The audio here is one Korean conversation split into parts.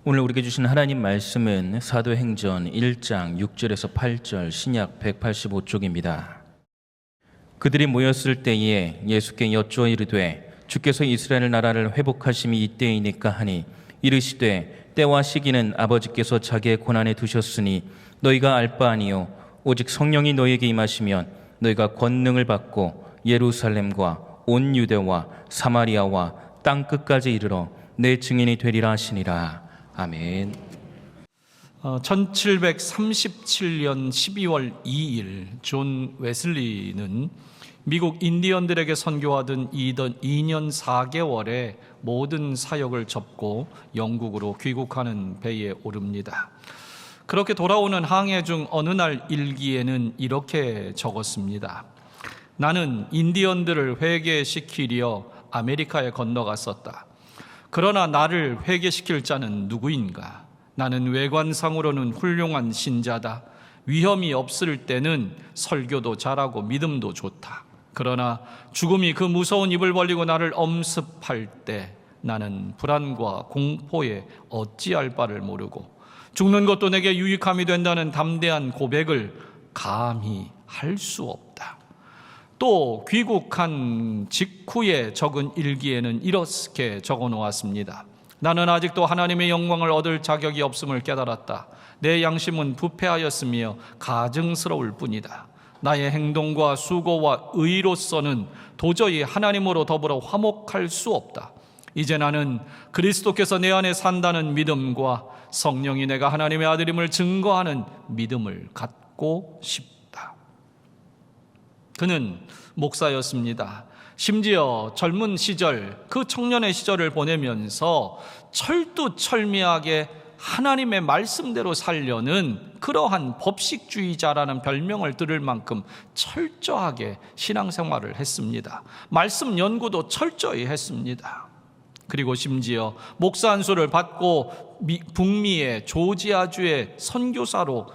오늘 우리에게 주신 하나님 말씀은 사도행전 1장 6절에서 8절 신약 185쪽입니다. 그들이 모였을 때에 예수께 여쭈어 이르되 주께서 이스라엘 나라를 회복하심이 이때이니까 하니 이르시되 때와 시기는 아버지께서 자기의 권한에 두셨으니 너희가 알 바 아니요 오직 성령이 너희에게 임하시면 너희가 권능을 받고 예루살렘과 온 유대와 사마리아와 땅 끝까지 이르러 내 증인이 되리라 하시니라. 아멘. 1737년 12월 2일 존 웨슬리는 미국 인디언들에게 선교하던 2년 4개월의 모든 사역을 접고 영국으로 귀국하는 배에 오릅니다. 그렇게 돌아오는 항해 중 어느 날 일기에는 이렇게 적었습니다. 나는 인디언들을 회개시키려 아메리카에 건너갔었다. 그러나 나를 회개시킬 자는 누구인가? 나는 외관상으로는 훌륭한 신자다. 위험이 없을 때는 설교도 잘하고 믿음도 좋다. 그러나 죽음이 그 무서운 입을 벌리고 나를 엄습할 때 나는 불안과 공포에 어찌할 바를 모르고 죽는 것도 내게 유익함이 된다는 담대한 고백을 감히 할 수 없다. 또 귀국한 직후에 적은 일기에는 이렇게 적어 놓았습니다. 나는 아직도 하나님의 영광을 얻을 자격이 없음을 깨달았다. 내 양심은 부패하였으며 가증스러울 뿐이다. 나의 행동과 수고와 의로서는 도저히 하나님으로 더불어 화목할 수 없다. 이제 나는 그리스도께서 내 안에 산다는 믿음과 성령이 내가 하나님의 아들임을 증거하는 믿음을 갖고 싶다. 그는 목사였습니다. 심지어 젊은 시절, 그 청년의 시절을 보내면서 철두철미하게 하나님의 말씀대로 살려는 그러한 법식주의자라는 별명을 들을 만큼 철저하게 신앙생활을 했습니다. 말씀 연구도 철저히 했습니다. 그리고 심지어 목사 안수를 받고 북미의 조지아주의 선교사로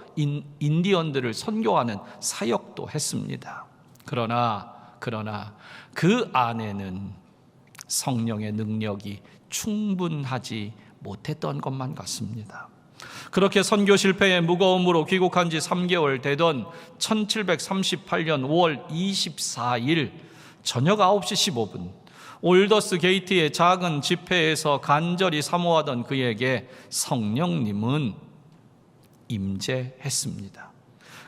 인디언들을 선교하는 사역도 했습니다. 그러나 그 안에는 성령의 능력이 충분하지 못했던 것만 같습니다. 그렇게 선교 실패의 무거움으로 귀국한 지 3개월 되던 1738년 5월 24일 저녁 9시 15분 올더스 게이트의 작은 집회에서 간절히 사모하던 그에게 성령님은 임재했습니다.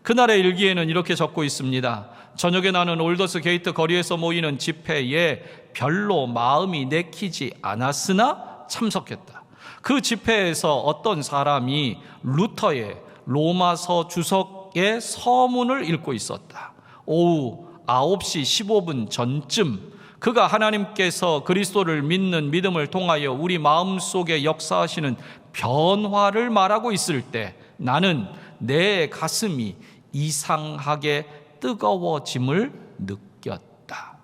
그날의 일기에는 이렇게 적고 있습니다. 저녁에 나는 올더스 게이트 거리에서 모이는 집회에 별로 마음이 내키지 않았으나 참석했다. 그 집회에서 어떤 사람이 루터의 로마서 주석의 서문을 읽고 있었다. 오후 9시 15분 전쯤 그가 하나님께서 그리스도를 믿는 믿음을 통하여 우리 마음속에 역사하시는 변화를 말하고 있을 때 나는 내 가슴이 이상하게 뜨거워짐을 느꼈다.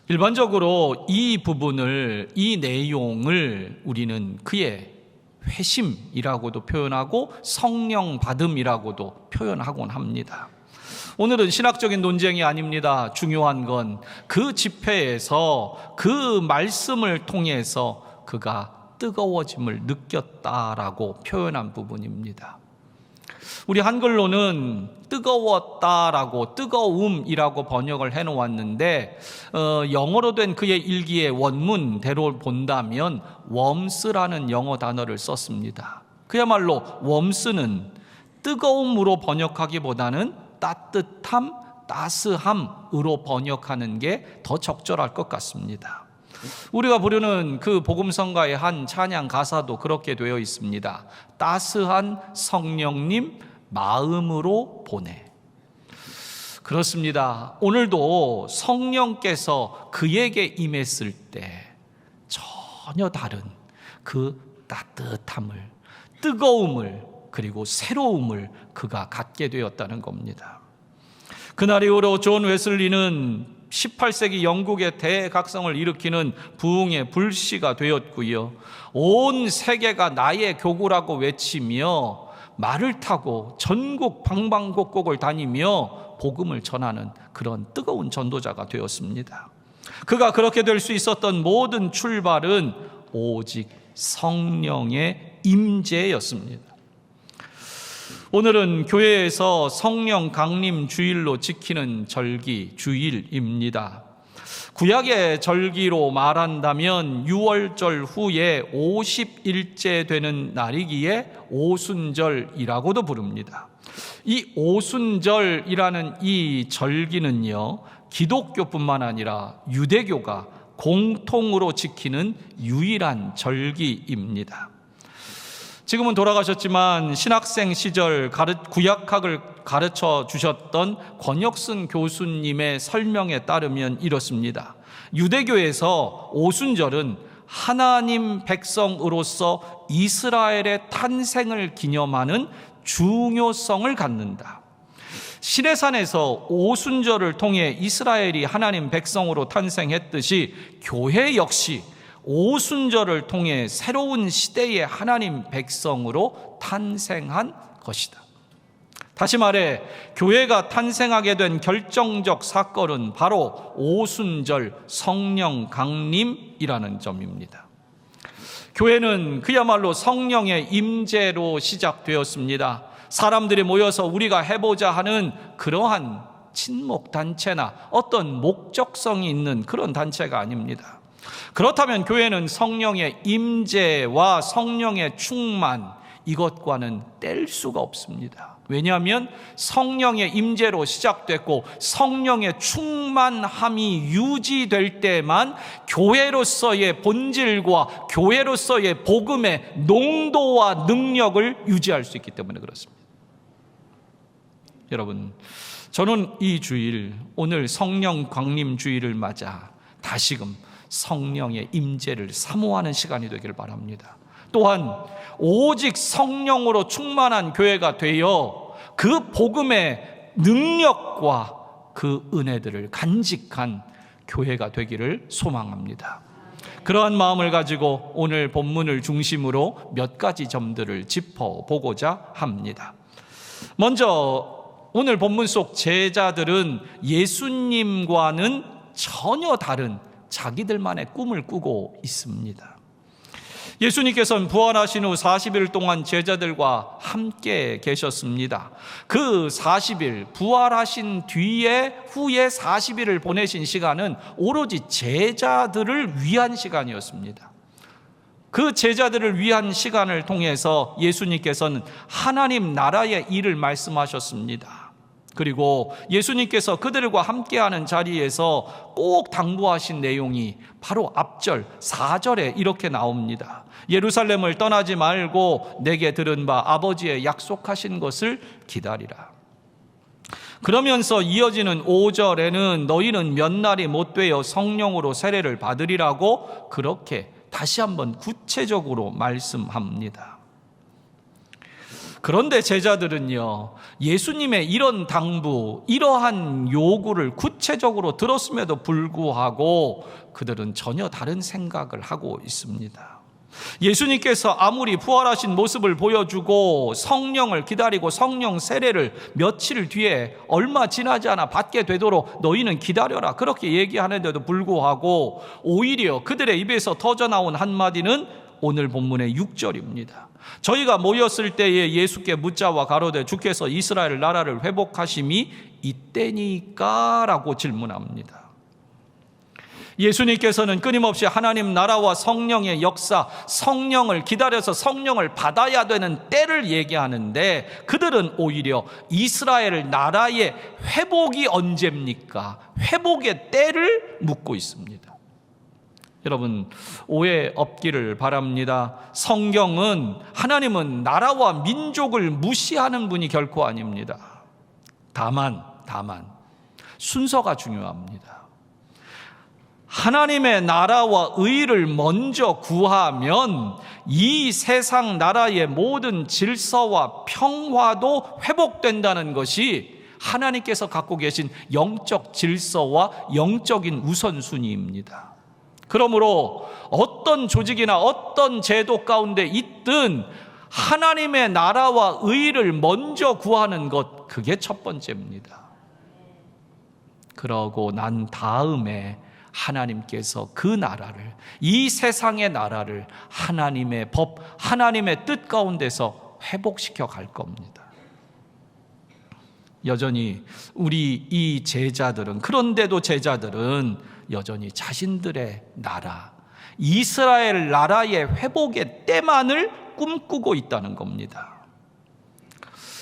일반적으로 이 부분을, 이 내용을 우리는 그의 회심이라고도 표현하고 성령 받음이라고도 표현하곤 합니다. 오늘은 신학적인 논쟁이 아닙니다. 중요한 건 그 집회에서 그 말씀을 통해서 그가 뜨거워짐을 느꼈다라고 표현한 부분입니다. 우리 한글로는 뜨거웠다라고 뜨거움이라고 번역을 해놓았는데 영어로 된 그의 일기의 원문대로 본다면 웜스라는 영어 단어를 썼습니다. 그야말로 웜스는 뜨거움으로 번역하기보다는 따뜻함, 따스함으로 번역하는 게 더 적절할 것 같습니다. 우리가 부르는 그 복음성가의 한 찬양 가사도 그렇게 되어 있습니다. 따스한 성령님 마음으로 보내. 그렇습니다. 오늘도 성령께서 그에게 임했을 때 전혀 다른 그 따뜻함을, 뜨거움을, 그리고 새로움을 그가 갖게 되었다는 겁니다. 그날 이후로 존 웨슬리는 18세기 영국의 대각성을 일으키는 부흥의 불씨가 되었고요. 온 세계가 나의 교구라고 외치며 말을 타고 전국 방방곡곡을 다니며 복음을 전하는 그런 뜨거운 전도자가 되었습니다. 그가 그렇게 될 수 있었던 모든 출발은 오직 성령의 임재였습니다. 오늘은 교회에서 성령 강림 주일로 지키는 절기, 주일입니다. 구약의 절기로 말한다면 유월절 후에 50일째 되는 날이기에 오순절이라고도 부릅니다. 이 오순절이라는 이 절기는요, 기독교뿐만 아니라 유대교가 공통으로 지키는 유일한 절기입니다. 지금은 돌아가셨지만 신학생 시절 구약학을 가르쳐 주셨던 권혁순 교수님의 설명에 따르면 이렇습니다. 유대교에서 오순절은 하나님 백성으로서 이스라엘의 탄생을 기념하는 중요성을 갖는다. 시내산에서 오순절을 통해 이스라엘이 하나님 백성으로 탄생했듯이 교회 역시 오순절을 통해 새로운 시대의 하나님 백성으로 탄생한 것이다. 다시 말해 교회가 탄생하게 된 결정적 사건은 바로 오순절 성령 강림이라는 점입니다. 교회는 그야말로 성령의 임재로 시작되었습니다. 사람들이 모여서 우리가 해보자 하는 그러한 친목단체나 어떤 목적성이 있는 그런 단체가 아닙니다. 그렇다면 교회는 성령의 임재와 성령의 충만, 이것과는 뗄 수가 없습니다. 왜냐하면 성령의 임재로 시작됐고 성령의 충만함이 유지될 때만 교회로서의 본질과 교회로서의 복음의 농도와 능력을 유지할 수 있기 때문에 그렇습니다. 여러분, 저는 이 주일, 오늘 성령 강림 주일을 맞아 다시금 성령의 임재를 사모하는 시간이 되길 바랍니다. 또한 오직 성령으로 충만한 교회가 되어 그 복음의 능력과 그 은혜들을 간직한 교회가 되기를 소망합니다. 그러한 마음을 가지고 오늘 본문을 중심으로 몇 가지 점들을 짚어보고자 합니다. 먼저 오늘 본문 속 제자들은 예수님과는 전혀 다른 자기들만의 꿈을 꾸고 있습니다. 예수님께서는 부활하신 후 40일 동안 제자들과 함께 계셨습니다. 그 40일, 부활하신 후에 40일을 보내신 시간은 오로지 제자들을 위한 시간이었습니다. 그 제자들을 위한 시간을 통해서 예수님께서는 하나님 나라의 일을 말씀하셨습니다. 그리고 예수님께서 그들과 함께하는 자리에서 꼭 당부하신 내용이 바로 앞절 4절에 이렇게 나옵니다. 예루살렘을 떠나지 말고 내게 들은 바 아버지의 약속하신 것을 기다리라. 그러면서 이어지는 5절에는 너희는 몇 날이 못 되어 성령으로 세례를 받으리라고 그렇게 다시 한번 구체적으로 말씀합니다. 그런데 제자들은요, 예수님의 이런 당부, 이러한 요구를 구체적으로 들었음에도 불구하고 그들은 전혀 다른 생각을 하고 있습니다. 예수님께서 아무리 부활하신 모습을 보여주고 성령을 기다리고 성령 세례를 며칠 뒤에 얼마 지나지 않아 받게 되도록 너희는 기다려라, 그렇게 얘기하는데도 불구하고 오히려 그들의 입에서 터져나온 한마디는 오늘 본문의 6절입니다. 저희가 모였을 때에 예수께 묻자와 가로되 주께서 이스라엘 나라를 회복하심이 이때니까? 라고 질문합니다. 예수님께서는 끊임없이 하나님 나라와 성령의 역사, 성령을 기다려서 성령을 받아야 되는 때를 얘기하는데 그들은 오히려 이스라엘 나라의 회복이 언제입니까? 회복의 때를 묻고 있습니다. 여러분, 오해 없기를 바랍니다. 성경은, 하나님은 나라와 민족을 무시하는 분이 결코 아닙니다. 다만 순서가 중요합니다. 하나님의 나라와 의를 먼저 구하면 이 세상 나라의 모든 질서와 평화도 회복된다는 것이 하나님께서 갖고 계신 영적 질서와 영적인 우선순위입니다. 그러므로 어떤 조직이나 어떤 제도 가운데 있든 하나님의 나라와 의를 먼저 구하는 것, 그게 첫 번째입니다. 그러고 난 다음에 하나님께서 그 나라를, 이 세상의 나라를 하나님의 법, 하나님의 뜻 가운데서 회복시켜 갈 겁니다. 여전히 우리 이 제자들은, 그런데도 제자들은 여전히 자신들의 나라, 이스라엘 나라의 회복의 때만을 꿈꾸고 있다는 겁니다.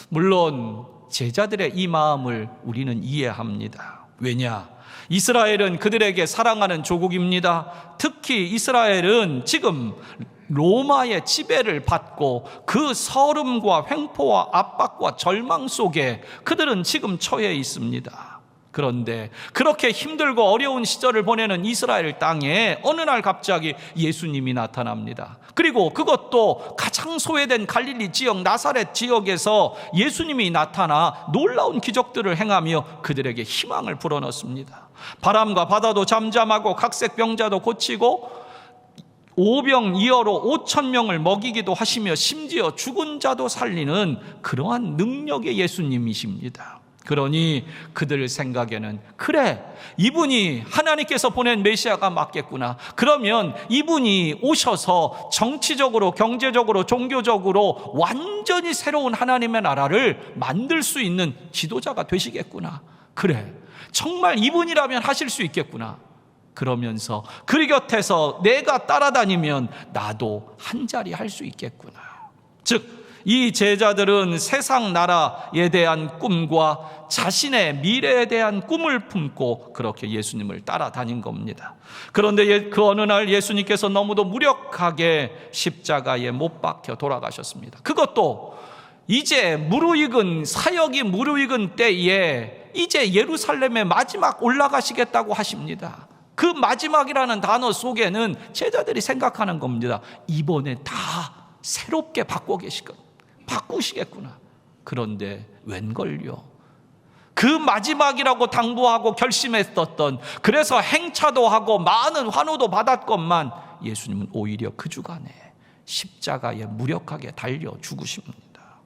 물론 제자들의 이 마음을 우리는 이해합니다. 왜냐? 이스라엘은 그들에게 사랑하는 조국입니다. 특히 이스라엘은 지금 로마의 지배를 받고 그 서름과 횡포와 압박과 절망 속에 그들은 지금 처해 있습니다. 그런데 그렇게 힘들고 어려운 시절을 보내는 이스라엘 땅에 어느 날 갑자기 예수님이 나타납니다. 그리고 그것도 가장 소외된 갈릴리 지역 나사렛 지역에서 예수님이 나타나 놀라운 기적들을 행하며 그들에게 희망을 불어넣습니다. 바람과 바다도 잠잠하고 각색 병자도 고치고 오병이어로 5,000명을 먹이기도 하시며 심지어 죽은 자도 살리는 그러한 능력의 예수님이십니다. 그러니 그들 생각에는, 그래, 이분이 하나님께서 보낸 메시아가 맞겠구나. 그러면 이분이 오셔서 정치적으로, 경제적으로, 종교적으로 완전히 새로운 하나님의 나라를 만들 수 있는 지도자가 되시겠구나. 그래, 정말 이분이라면 하실 수 있겠구나. 그러면서 그 곁에서 내가 따라다니면 나도 한자리 할 수 있겠구나. 즉, 이 제자들은 세상 나라에 대한 꿈과 자신의 미래에 대한 꿈을 품고 그렇게 예수님을 따라다닌 겁니다. 그런데 그 어느 날 예수님께서 너무도 무력하게 십자가에 못 박혀 돌아가셨습니다. 그것도 이제 무르익은, 사역이 무르익은 때에 이제 예루살렘에 마지막 올라가시겠다고 하십니다. 그 마지막이라는 단어 속에는 제자들이 생각하는 겁니다. 이번에 다 새롭게 바꾸시겠구나. 그런데 웬걸요? 그 마지막이라고 당부하고 결심했었던, 그래서 행차도 하고 많은 환호도 받았건만 예수님은 오히려 그 주간에 십자가에 무력하게 달려 죽으십니다.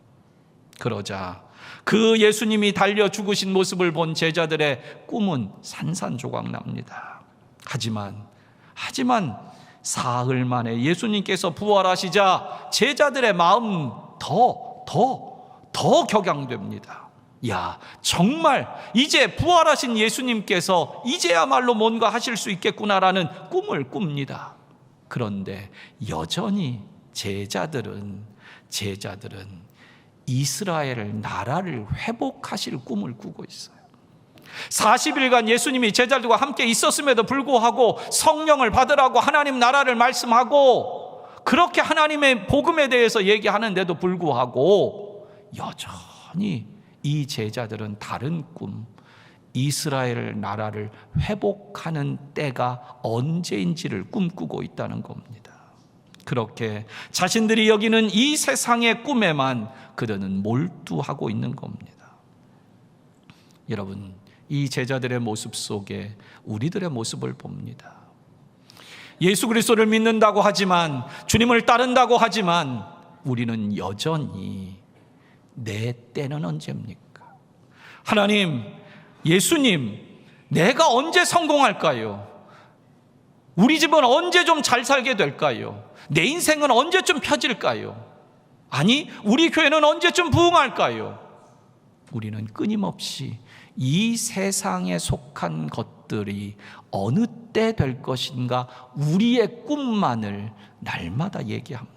그러자 그 예수님이 달려 죽으신 모습을 본 제자들의 꿈은 산산조각납니다. 하지만 사흘 만에 예수님께서 부활하시자 제자들의 마음 더 격양됩니다. 야, 정말 이제 부활하신 예수님께서 이제야말로 뭔가 하실 수 있겠구나라는 꿈을 꿉니다. 그런데 여전히 제자들은 이스라엘 나라를 회복하실 꿈을 꾸고 있어요. 40일간 예수님이 제자들과 함께 있었음에도 불구하고 성령을 받으라고 하나님 나라를 말씀하고 그렇게 하나님의 복음에 대해서 얘기하는데도 불구하고 여전히 이 제자들은 다른 꿈, 이스라엘 나라를 회복하는 때가 언제인지를 꿈꾸고 있다는 겁니다. 그렇게 자신들이 여기는 이 세상의 꿈에만 그들은 몰두하고 있는 겁니다. 여러분, 이 제자들의 모습 속에 우리들의 모습을 봅니다. 예수 그리스도를 믿는다고 하지만, 주님을 따른다고 하지만 우리는 여전히 내 때는 언제입니까? 하나님, 예수님, 내가 언제 성공할까요? 우리 집은 언제 좀 잘 살게 될까요? 내 인생은 언제쯤 펴질까요? 아니, 우리 교회는 언제쯤 부흥할까요? 우리는 끊임없이 이 세상에 속한 것들이 어느 때 될 것인가 우리의 꿈만을 날마다 얘기합니다.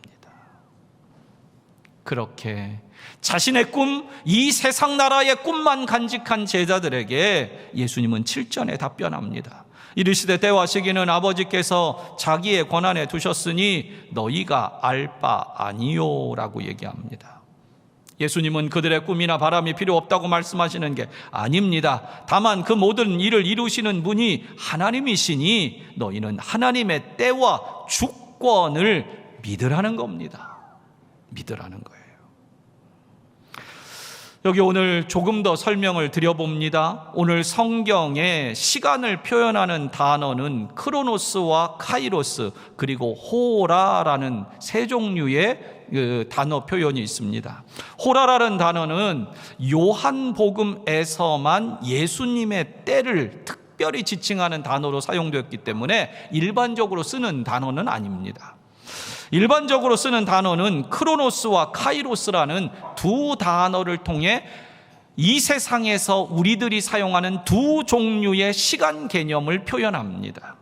그렇게 자신의 꿈, 이 세상 나라의 꿈만 간직한 제자들에게 예수님은 7절에 답변합니다. 이르시되 때와 시기는 아버지께서 자기의 권한에 두셨으니 너희가 알 바 아니요라고 얘기합니다. 예수님은 그들의 꿈이나 바람이 필요 없다고 말씀하시는 게 아닙니다. 다만 그 모든 일을 이루시는 분이 하나님이시니 너희는 하나님의 때와 주권을 믿으라는 겁니다. 믿으라는 거예요. 여기 오늘 조금 더 설명을 드려봅니다. 오늘 성경에 시간을 표현하는 단어는 크로노스와 카이로스 그리고 호라라는 세 종류의 단어 표현이 있습니다. 호라라는 단어는 요한복음에서만 예수님의 때를 특별히 지칭하는 단어로 사용되었기 때문에 일반적으로 쓰는 단어는 아닙니다. 일반적으로 쓰는 단어는 크로노스와 카이로스라는 두 단어를 통해 이 세상에서 우리들이 사용하는 두 종류의 시간 개념을 표현합니다.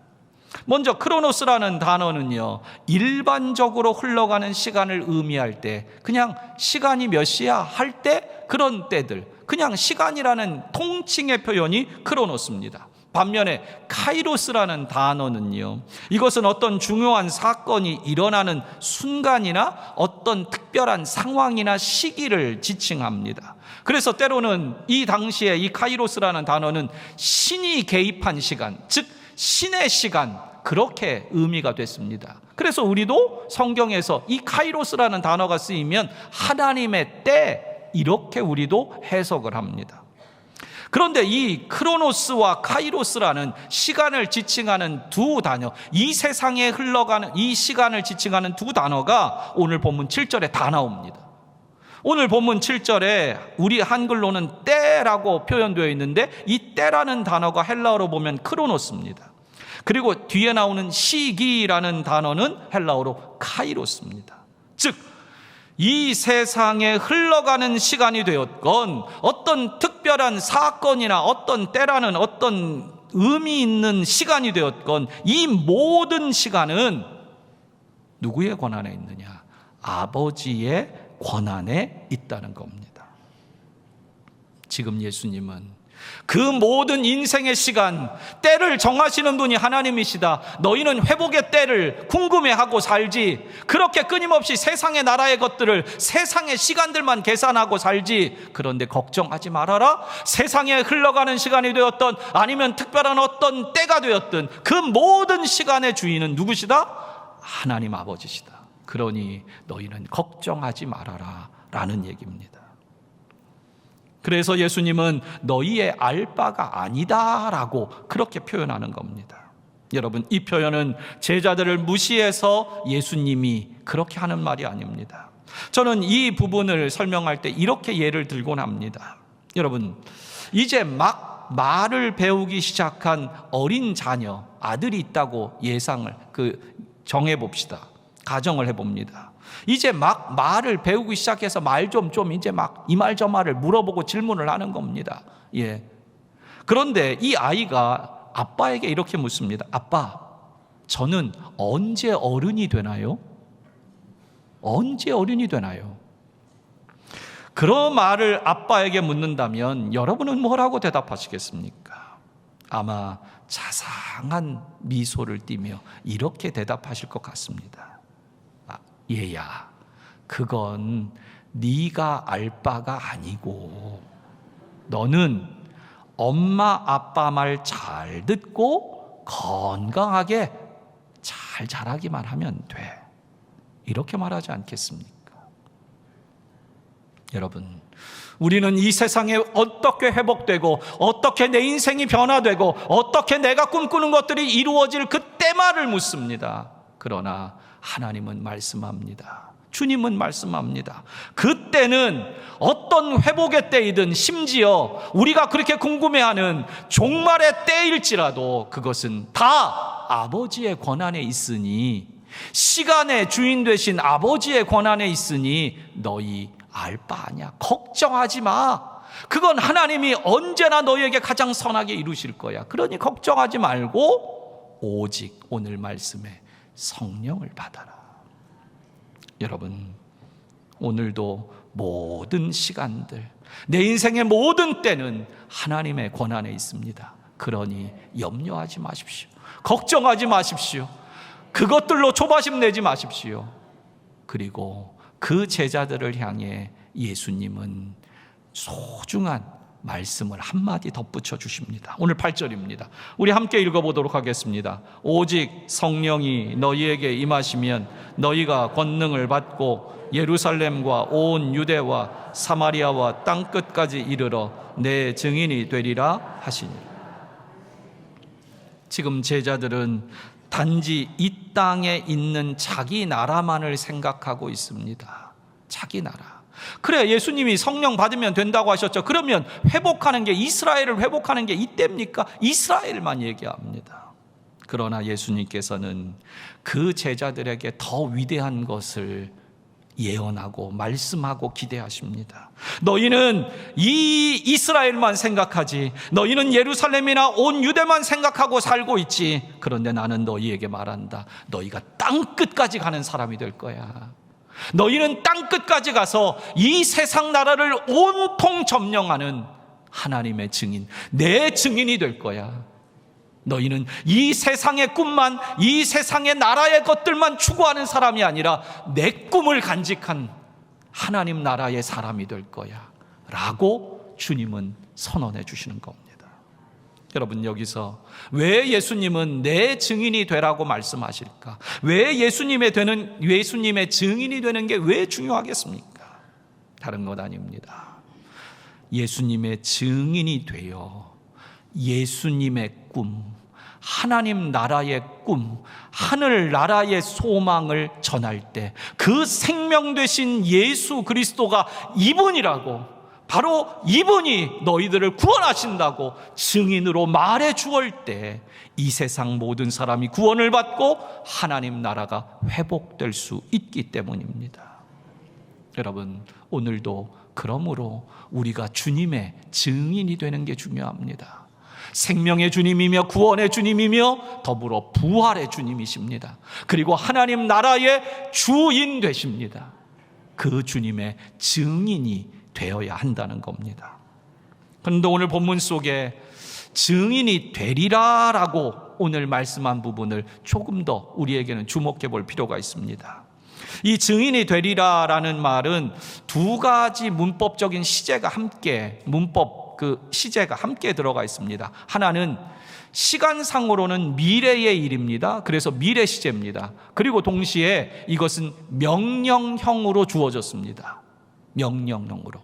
먼저 크로노스라는 단어는요, 일반적으로 흘러가는 시간을 의미할 때 그냥 시간이 몇 시야 할 때 그런 때들, 그냥 시간이라는 통칭의 표현이 크로노스입니다. 반면에 카이로스라는 단어는요, 이것은 어떤 중요한 사건이 일어나는 순간이나 어떤 특별한 상황이나 시기를 지칭합니다. 그래서 때로는 이 당시에 이 카이로스라는 단어는 신이 개입한 시간, 즉 신의 시간, 그렇게 의미가 됐습니다. 그래서 우리도 성경에서 이 카이로스라는 단어가 쓰이면 하나님의 때, 이렇게 우리도 해석을 합니다. 그런데 이 크로노스와 카이로스라는 시간을 지칭하는 두 단어, 이 세상에 흘러가는 이 시간을 지칭하는 두 단어가 오늘 본문 7절에 다 나옵니다. 오늘 본문 7절에 우리 한글로는 때라고 표현되어 있는데 이 때라는 단어가 헬라어로 보면 크로노스입니다. 그리고 뒤에 나오는 시기라는 단어는 헬라어로 카이로스입니다. 즉, 이 세상에 흘러가는 시간이 되었건 어떤 특별한 사건이나 어떤 때라는 어떤 의미 있는 시간이 되었건 이 모든 시간은 누구의 권한에 있느냐? 아버지의 권한에 있다는 겁니다. 지금 예수님은 그 모든 인생의 시간, 때를 정하시는 분이 하나님이시다. 너희는 회복의 때를 궁금해하고 살지, 그렇게 끊임없이 세상의 나라의 것들을, 세상의 시간들만 계산하고 살지. 그런데 걱정하지 말아라. 세상에 흘러가는 시간이 되었던, 아니면 특별한 어떤 때가 되었던 그 모든 시간의 주인은 누구시다? 하나님 아버지시다. 그러니 너희는 걱정하지 말아라 라는 얘기입니다. 그래서 예수님은 너희의 알 바가 아니다라고 그렇게 표현하는 겁니다. 여러분, 이 표현은 제자들을 무시해서 예수님이 그렇게 하는 말이 아닙니다. 저는 이 부분을 설명할 때 이렇게 예를 들곤 합니다. 여러분, 이제 막 말을 배우기 시작한 어린 자녀, 아들이 있다고 정해 봅시다. 가정을 해봅니다. 이제 막 말을 배우기 시작해서 말 좀 이제 막 이 말 저 말을 물어보고 질문을 하는 겁니다. 예. 그런데 이 아이가 아빠에게 이렇게 묻습니다. 아빠, 저는 언제 어른이 되나요? 언제 어른이 되나요? 그런 말을 아빠에게 묻는다면 여러분은 뭐라고 대답하시겠습니까? 아마 자상한 미소를 띠며 이렇게 대답하실 것 같습니다. 얘야, 그건 네가 알 바가 아니고 너는 엄마 아빠 말 잘 듣고 건강하게 잘 자라기만 하면 돼. 이렇게 말하지 않겠습니까? 여러분, 우리는 이 세상에 어떻게 회복되고 어떻게 내 인생이 변화되고 어떻게 내가 꿈꾸는 것들이 이루어질 그때말을 묻습니다. 그러나 하나님은 말씀합니다. 주님은 말씀합니다. 그때는 어떤 회복의 때이든 심지어 우리가 그렇게 궁금해하는 종말의 때일지라도 그것은 다 아버지의 권한에 있으니, 시간의 주인 되신 아버지의 권한에 있으니 너희 알 바 아니야. 걱정하지 마. 그건 하나님이 언제나 너희에게 가장 선하게 이루실 거야. 그러니 걱정하지 말고 오직 오늘 말씀에 성령을 받아라. 여러분, 오늘도 모든 시간들, 내 인생의 모든 때는 하나님의 권한에 있습니다. 그러니 염려하지 마십시오. 걱정하지 마십시오. 그것들로 조바심 내지 마십시오. 그리고 그 제자들을 향해 예수님은 소중한 말씀을 한마디 덧붙여 주십니다. 오늘 8절입니다. 우리 함께 읽어보도록 하겠습니다. 오직 성령이 너희에게 임하시면 너희가 권능을 받고 예루살렘과 온 유대와 사마리아와 땅끝까지 이르러 내 증인이 되리라 하시니. 지금 제자들은 단지 이 땅에 있는 자기 나라만을 생각하고 있습니다. 자기 나라. 그래, 예수님이 성령 받으면 된다고 하셨죠. 그러면 회복하는 게, 이스라엘을 회복하는 게 이때입니까? 이스라엘만 얘기합니다. 그러나 예수님께서는 그 제자들에게 더 위대한 것을 예언하고 말씀하고 기대하십니다. 너희는 이 이스라엘만 생각하지, 너희는 예루살렘이나 온 유대만 생각하고 살고 있지. 그런데 나는 너희에게 말한다. 너희가 땅 끝까지 가는 사람이 될 거야. 너희는 땅 끝까지 가서 이 세상 나라를 온통 점령하는 하나님의 증인, 내 증인이 될 거야. 너희는 이 세상의 꿈만, 이 세상의 나라의 것들만 추구하는 사람이 아니라 내 꿈을 간직한 하나님 나라의 사람이 될 거야 라고 주님은 선언해 주시는 겁니다. 여러분, 여기서 왜 예수님은 내 증인이 되라고 말씀하실까? 왜 예수님의 증인이 되는 게 왜 중요하겠습니까? 다른 것 아닙니다. 예수님의 증인이 되어 예수님의 꿈, 하나님 나라의 꿈, 하늘 나라의 소망을 전할 때 그 생명 되신 예수 그리스도가 이분이라고, 바로 이분이 너희들을 구원하신다고 증인으로 말해 주올 때 이 세상 모든 사람이 구원을 받고 하나님 나라가 회복될 수 있기 때문입니다. 여러분, 오늘도 그러므로 우리가 주님의 증인이 되는 게 중요합니다. 생명의 주님이며 구원의 주님이며 더불어 부활의 주님이십니다. 그리고 하나님 나라의 주인 되십니다. 그 주님의 증인이 되어야 한다는 겁니다. 그런데 오늘 본문 속에 증인이 되리라라고 오늘 말씀한 부분을 조금 더 우리에게는 주목해 볼 필요가 있습니다. 이 증인이 되리라라는 말은 두 가지 문법적인 시제가 함께, 시제가 함께 들어가 있습니다. 하나는 시간상으로는 미래의 일입니다. 그래서 미래 시제입니다. 그리고 동시에 이것은 명령형으로 주어졌습니다. 명령형으로.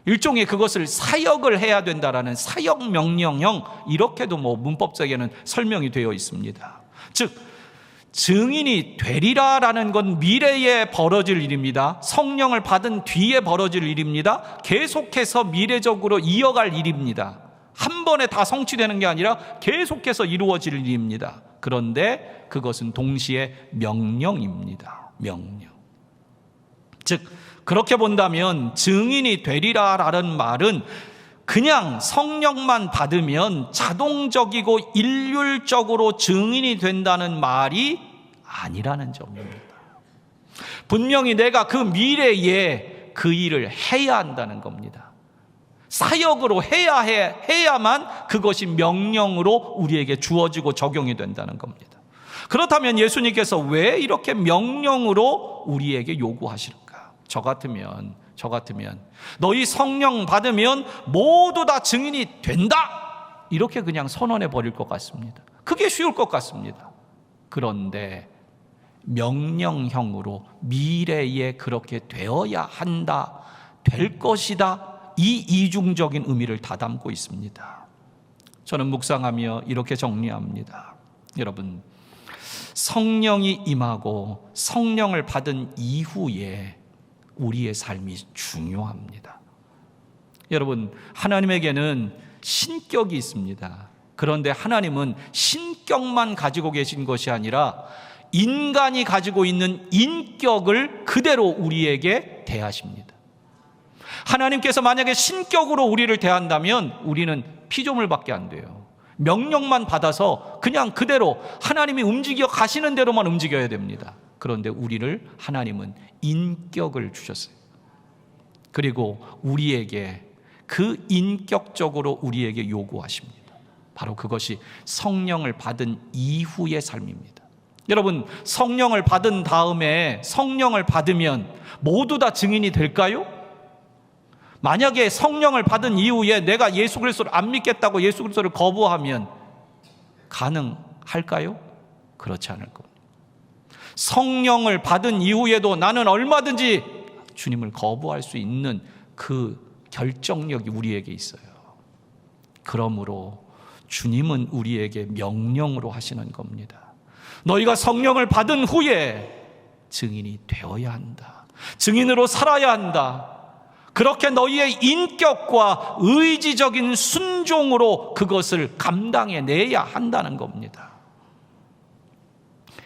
일종의 그것을 사역을 해야 된다라는 사역 명령형, 이렇게도 문법적에는 설명이 되어 있습니다. 즉, 증인이 되리라라는 건 미래에 벌어질 일입니다. 성령을 받은 뒤에 벌어질 일입니다. 계속해서 미래적으로 이어갈 일입니다. 한 번에 다 성취되는 게 아니라 계속해서 이루어질 일입니다. 그런데 그것은 동시에 명령입니다. 명령. 즉, 그렇게 본다면 증인이 되리라라는 말은 그냥 성령만 받으면 자동적이고 일률적으로 증인이 된다는 말이 아니라는 점입니다. 분명히 내가 그 미래에 그 일을 해야 한다는 겁니다. 사역으로 해야만 그것이 명령으로 우리에게 주어지고 적용이 된다는 겁니다. 그렇다면 예수님께서 왜 이렇게 명령으로 우리에게 요구하실까? 저 같으면 너희 성령 받으면 모두 다 증인이 된다, 이렇게 그냥 선언해 버릴 것 같습니다. 그게 쉬울 것 같습니다. 그런데 명령형으로 미래에 그렇게 되어야 한다, 될 것이다, 이 이중적인 의미를 다 담고 있습니다. 저는 묵상하며 이렇게 정리합니다. 여러분, 성령이 임하고 성령을 받은 이후에 우리의 삶이 중요합니다. 여러분, 하나님에게는 신격이 있습니다. 그런데 하나님은 신격만 가지고 계신 것이 아니라 인간이 가지고 있는 인격을 그대로 우리에게 대하십니다. 하나님께서 만약에 신격으로 우리를 대한다면 우리는 피조물밖에 안 돼요. 명령만 받아서 그냥 그대로 하나님이 움직여 가시는 대로만 움직여야 됩니다. 그런데 우리를 하나님은 인격을 주셨어요. 그리고 우리에게 그 인격적으로 우리에게 요구하십니다. 바로 그것이 성령을 받은 이후의 삶입니다. 여러분, 성령을 받은 다음에, 성령을 받으면 모두 다 증인이 될까요? 만약에 성령을 받은 이후에 내가 예수 그리스도를 안 믿겠다고 예수 그리스도를 거부하면 가능할까요? 그렇지 않을 겁니다. 성령을 받은 이후에도 나는 얼마든지 주님을 거부할 수 있는 그 결정력이 우리에게 있어요. 그러므로 주님은 우리에게 명령으로 하시는 겁니다. 너희가 성령을 받은 후에 증인이 되어야 한다. 증인으로 살아야 한다. 그렇게 너희의 인격과 의지적인 순종으로 그것을 감당해내야 한다는 겁니다.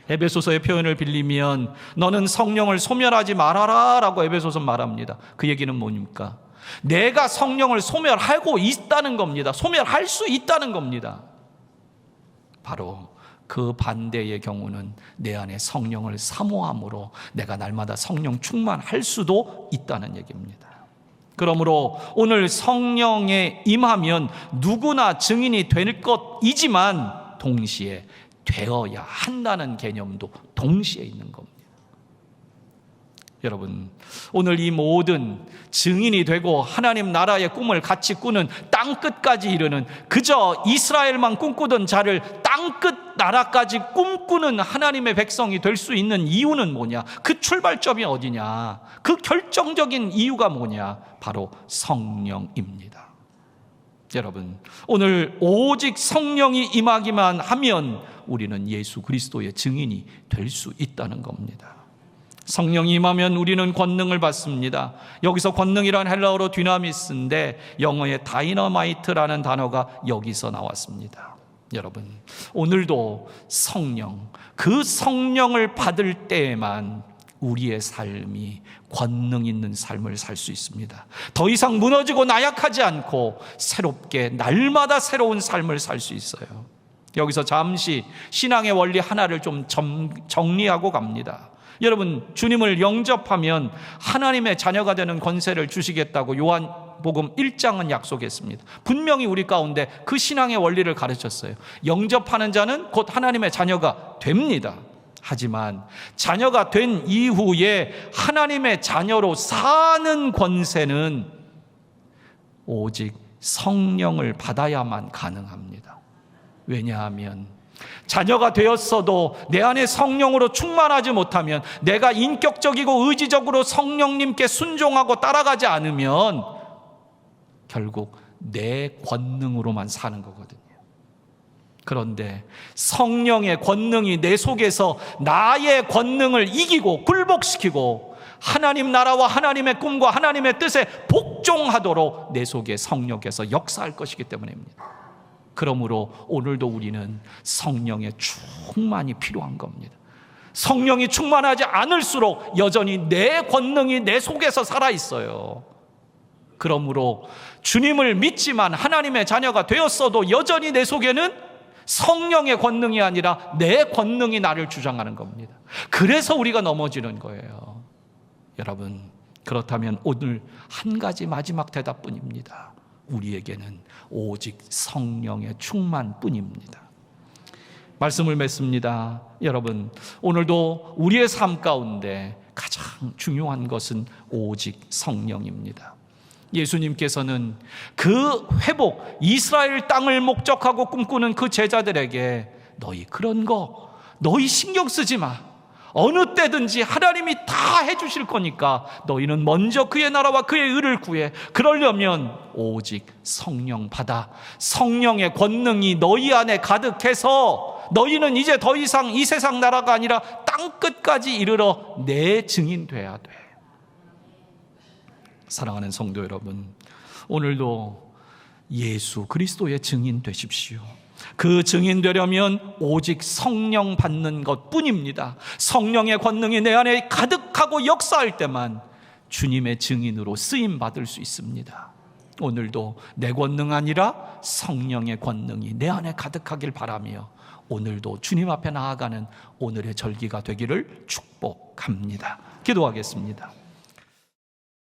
에베소서의 표현을 빌리면 너는 성령을 소멸하지 말아라 라고 에베소서 말합니다. 그 얘기는 뭡니까? 내가 성령을 소멸하고 있다는 겁니다. 소멸할 수 있다는 겁니다. 바로 그 반대의 경우는 내 안에 성령을 사모함으로 내가 날마다 성령 충만할 수도 있다는 얘기입니다. 그러므로 오늘 성령에 임하면 누구나 증인이 될 것이지만 동시에 되어야 한다는 개념도 동시에 있는 겁니다. 여러분, 오늘 이 모든 증인이 되고 하나님 나라의 꿈을 같이 꾸는 땅끝까지 이르는, 그저 이스라엘만 꿈꾸던 자를 땅끝 나라까지 꿈꾸는 하나님의 백성이 될 수 있는 이유는 뭐냐? 그 출발점이 어디냐? 그 결정적인 이유가 뭐냐? 바로 성령입니다. 여러분, 오늘 오직 성령이 임하기만 하면 우리는 예수 그리스도의 증인이 될 수 있다는 겁니다. 성령이 임하면 우리는 권능을 받습니다. 여기서 권능이란 헬라어로 dynamis인데 영어의 다이너마이트라는 단어가 여기서 나왔습니다. 여러분, 오늘도 성령, 그 성령을 받을 때에만 우리의 삶이 권능 있는 삶을 살 수 있습니다. 더 이상 무너지고 나약하지 않고 새롭게 날마다 새로운 삶을 살 수 있어요. 여기서 잠시 신앙의 원리 하나를 좀 정리하고 갑니다. 여러분, 주님을 영접하면 하나님의 자녀가 되는 권세를 주시겠다고 요한복음 1장은 약속했습니다. 분명히 우리 가운데 그 신앙의 원리를 가르쳤어요. 영접하는 자는 곧 하나님의 자녀가 됩니다. 하지만 자녀가 된 이후에 하나님의 자녀로 사는 권세는 오직 성령을 받아야만 가능합니다. 왜냐하면 자녀가 되었어도 내 안에 성령으로 충만하지 못하면, 내가 인격적이고 의지적으로 성령님께 순종하고 따라가지 않으면 결국 내 권능으로만 사는 거거든요. 그런데 성령의 권능이 내 속에서 나의 권능을 이기고 굴복시키고 하나님 나라와 하나님의 꿈과 하나님의 뜻에 복종하도록 내 속에 성령께서 역사할 것이기 때문입니다. 그러므로 오늘도 우리는 성령의 충만이 필요한 겁니다. 성령이 충만하지 않을수록 여전히 내 권능이 내 속에서 살아있어요. 그러므로 주님을 믿지만 하나님의 자녀가 되었어도 여전히 내 속에는 성령의 권능이 아니라 내 권능이 나를 주장하는 겁니다. 그래서 우리가 넘어지는 거예요. 여러분, 그렇다면 오늘 한 가지 마지막 대답뿐입니다. 우리에게는 오직 성령의 충만뿐입니다. 말씀을 맺습니다. 여러분, 오늘도 우리의 삶 가운데 가장 중요한 것은 오직 성령입니다. 예수님께서는 그 회복, 이스라엘 땅을 목적하고 꿈꾸는 그 제자들에게 너희 그런 거 너희 신경 쓰지 마. 어느 때든지 하나님이 다 해주실 거니까 너희는 먼저 그의 나라와 그의 의를 구해. 그러려면 오직 성령 받아. 성령의 권능이 너희 안에 가득해서 너희는 이제 더 이상 이 세상 나라가 아니라 땅끝까지 이르러 내 증인 돼야 돼. 사랑하는 성도 여러분, 오늘도 예수 그리스도의 증인 되십시오. 그 증인 되려면 오직 성령 받는 것뿐입니다. 성령의 권능이 내 안에 가득하고 역사할 때만 주님의 증인으로 쓰임 받을 수 있습니다. 오늘도 내 권능 아니라 성령의 권능이 내 안에 가득하길 바라며 오늘도 주님 앞에 나아가는 오늘의 절기가 되기를 축복합니다. 기도하겠습니다.